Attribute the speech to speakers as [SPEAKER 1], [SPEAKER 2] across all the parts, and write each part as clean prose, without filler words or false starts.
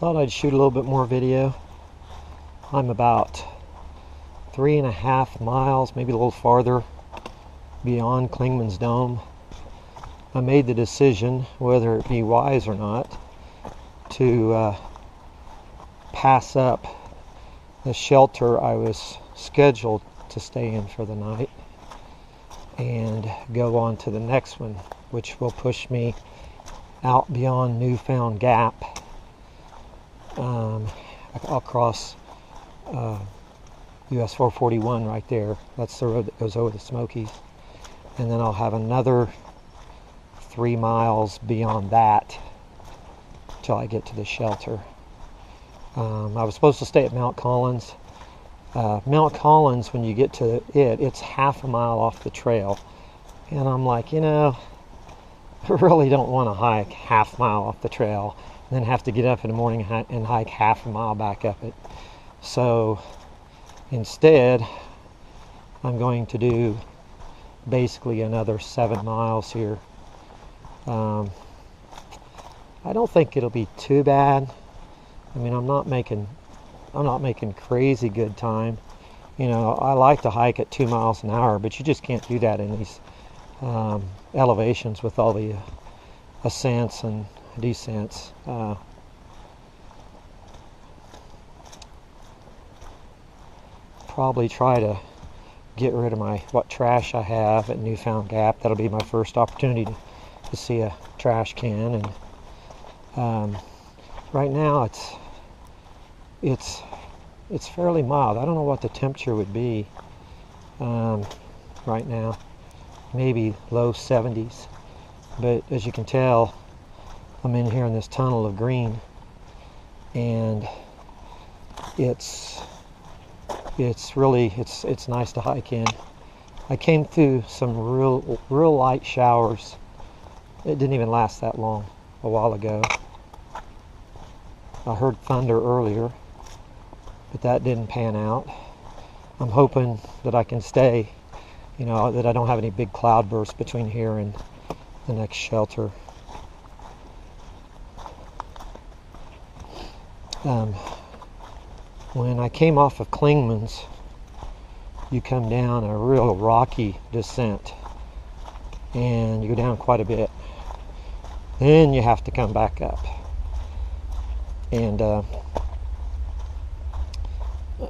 [SPEAKER 1] Thought I'd shoot a little bit more video. I'm about 3.5 miles, maybe a little farther, beyond Clingmans Dome. I made the decision, whether it be wise or not, to pass up the shelter I was scheduled to stay in for the night and go on to the next one, which will push me out beyond Newfound Gap. I'll cross US 441 right there. That's the road that goes over the Smokies. And then I'll have another 3 miles beyond that till I get to the shelter. I was supposed to stay at Mount Collins. Mount Collins, when you get to it's half a mile off the trail. And I'm like, I really don't want to hike half mile off the trail and then have to get up in the morning and hike half a mile back up it. So instead, I'm going to do basically another 7 miles here. I don't think it'll be too bad. I mean, I'm not making crazy good time. I like to hike at 2 miles an hour, but you just can't do that in these elevations with all the ascents and descents. Probably try to get rid of what trash I have at Newfound Gap. That'll be my first opportunity to see a trash can. And right now it's fairly mild. I don't know what the temperature would be right now. Maybe low 70s. But as you can tell, I'm in here in this tunnel of green, and it's nice to hike in. I came through some real light showers. It didn't even last that long a while ago. I heard thunder earlier, but that didn't pan out. I'm hoping that I can stay, that I don't have any big cloud bursts between here and the next shelter. When I came off of Clingmans, you come down a real rocky descent, and you go down quite a bit. Then you have to come back up. And I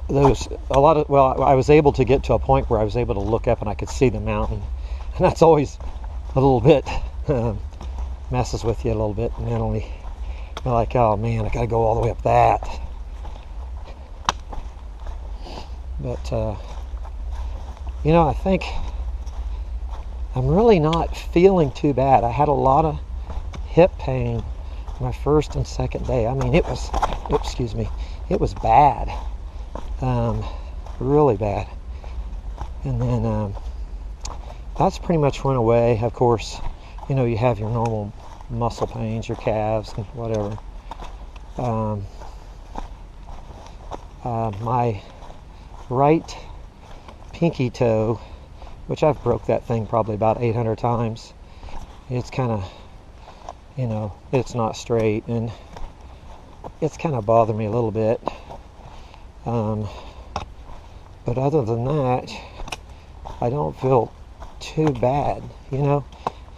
[SPEAKER 1] was able to get to a point where I was able to look up and I could see the mountain, and that's always a little bit messes with you a little bit mentally. You're like, oh man, I gotta go all the way up that. But I think I'm really not feeling too bad. I had a lot of hip pain my first and second day. I mean, it was bad, really bad. And then that's pretty much went away. Of course, you have your normal muscle pains, your calves and whatever. My right pinky toe, which I've broke that thing probably about 800 times, it's kind of, it's not straight, and it's kind of bothered me a little bit. But other than that, I don't feel too bad. You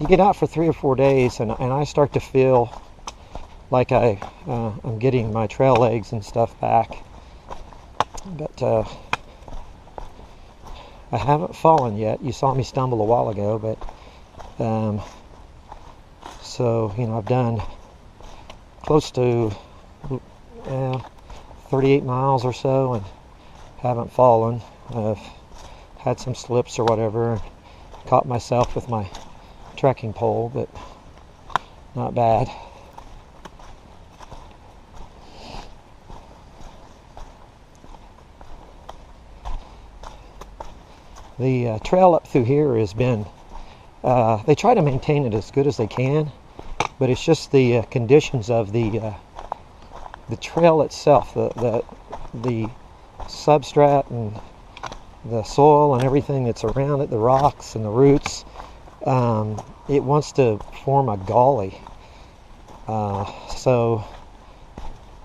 [SPEAKER 1] get out for 3 or 4 days, and I start to feel like I'm getting my trail legs and stuff back. But I haven't fallen yet. You saw me stumble a while ago, but so I've done close to 38 miles or so and haven't fallen. I've had some slips or whatever, caught myself with my trekking pole, but not bad. The trail up through here has been, they try to maintain it as good as they can, but it's just the conditions of the trail itself, the substrate and the soil and everything that's around it, the rocks and the roots. It wants to form a gully, so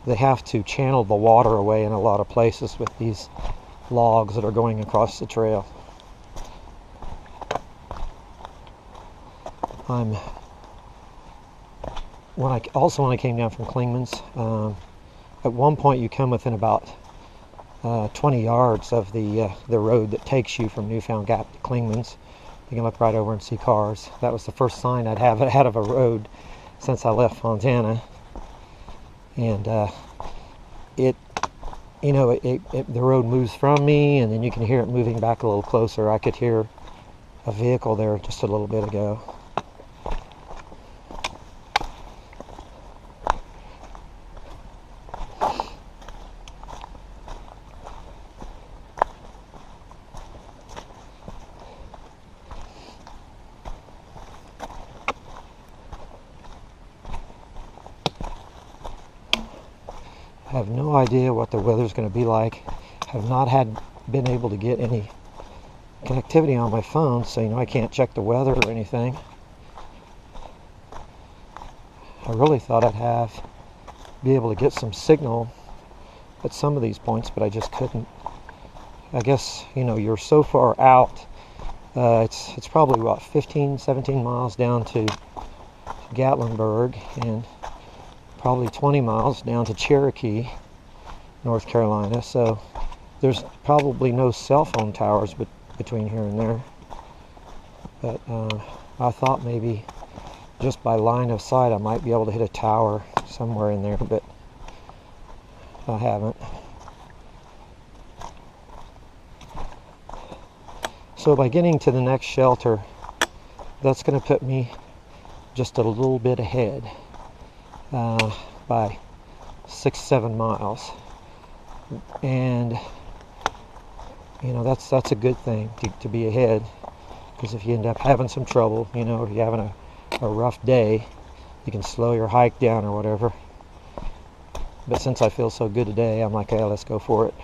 [SPEAKER 1] they have to channel the water away in a lot of places with these logs that are going across the trail. When I came down from Clingmans, at one point you come within about 20 yards of the road that takes you from Newfound Gap to Clingmans. You can look right over and see cars. That was the first sign I'd have ahead of a road since I left Fontana. And the road moves from me, and then you can hear it moving back a little closer. I could hear a vehicle there just a little bit ago. I have no idea what the weather's going to be like. Have not been able to get any connectivity on my phone, so I can't check the weather or anything. I really thought I'd be able to get some signal at some of these points, but I just couldn't. I guess you're so far out. It's probably about 15-17 miles down to Gatlinburg, and probably 20 miles down to Cherokee, North Carolina. So there's probably no cell phone towers between here and there. But I thought maybe just by line of sight I might be able to hit a tower somewhere in there, but I haven't. So by getting to the next shelter, that's going to put me just a little bit ahead. By 6-7 miles, and that's a good thing to be ahead, because if you end up having some trouble, or you're having a rough day, you can slow your hike down or whatever. But since I feel so good today, I'm like, hey, let's go for it.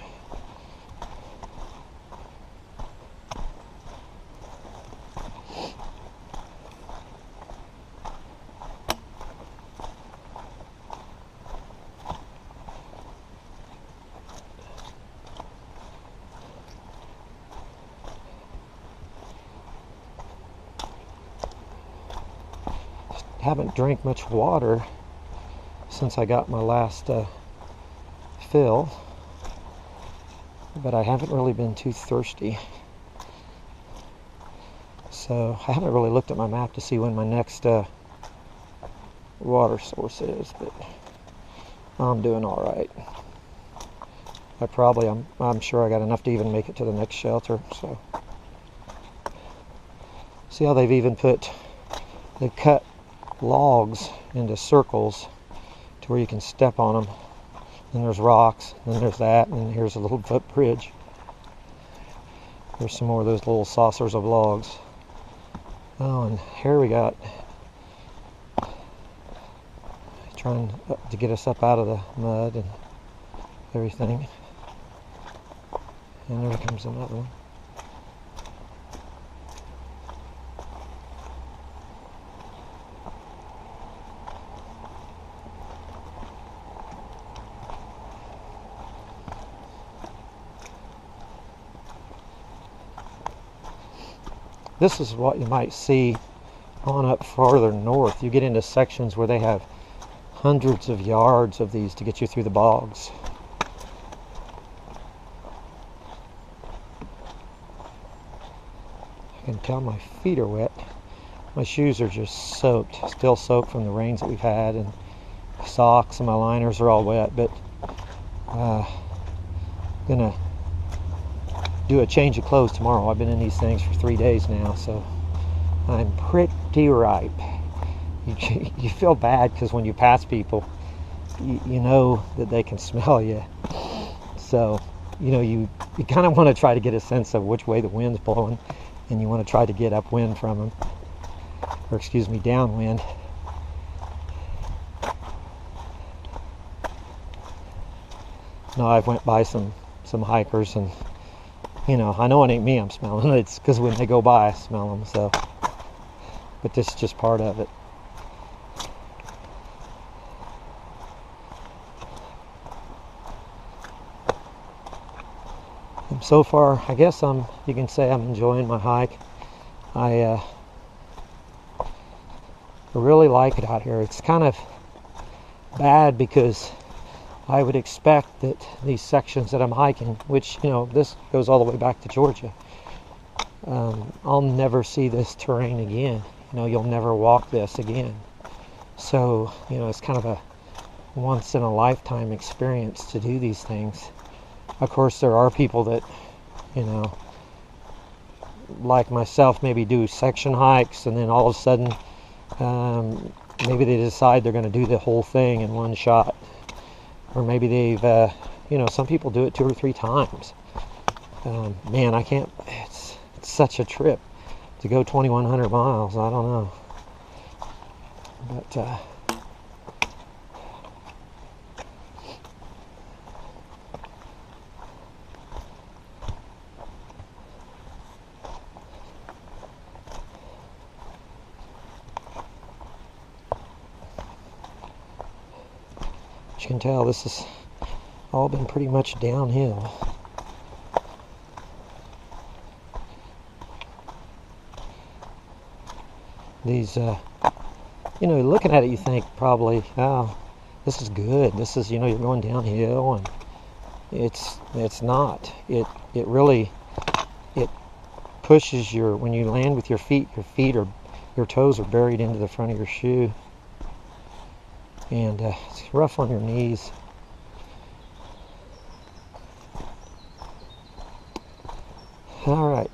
[SPEAKER 1] Haven't drank much water since I got my last fill, but I haven't really been too thirsty. So I haven't really looked at my map to see when my next water source is, but I'm doing all right. I'm sure I got enough to even make it to the next shelter. So see how they've cut logs into circles to where you can step on them. Then there's rocks, and then there's that, and here's a little footbridge. There's some more of those little saucers of logs. Oh, and here we got trying to get us up out of the mud and everything. And there comes another one. This is what you might see on up farther north. You get into sections where they have hundreds of yards of these to get you through the bogs. I can tell my feet are wet. My shoes are just soaked, still soaked from the rains that we've had, and socks and my liners are all wet, but gonna do a change of clothes tomorrow. I've been in these things for 3 days now, so I'm pretty ripe. You feel bad because when you pass people, you know that they can smell you. So, you kind of want to try to get a sense of which way the wind's blowing, and you want to try to get upwind from them, or excuse me, downwind. No, I've went by some hikers, and I know it ain't me I'm smelling. It's because when they go by, I smell them. So, but this is just part of it. So far, I guess you can say I'm enjoying my hike. I really like it out here. It's kind of bad because I would expect that these sections that I'm hiking, which, this goes all the way back to Georgia, I'll never see this terrain again. You'll never walk this again. So, it's kind of a once in a lifetime experience to do these things. Of course, there are people that, like myself, maybe do section hikes, and then all of a sudden, maybe they decide they're going to do the whole thing in one shot. Or maybe they've, some people do it 2 or 3 times. Man, I can't, it's such a trip to go 2,100 miles. I don't know. But, you can tell this has all been pretty much downhill. These, looking at it, you think probably, oh, this is good. This is, you're going downhill, and it's not. It really, it pushes when you land with your toes are buried into the front of your shoe. And it's rough on your knees. All right.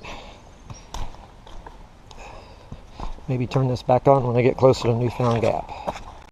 [SPEAKER 1] Maybe turn this back on when I get closer to Newfound Gap.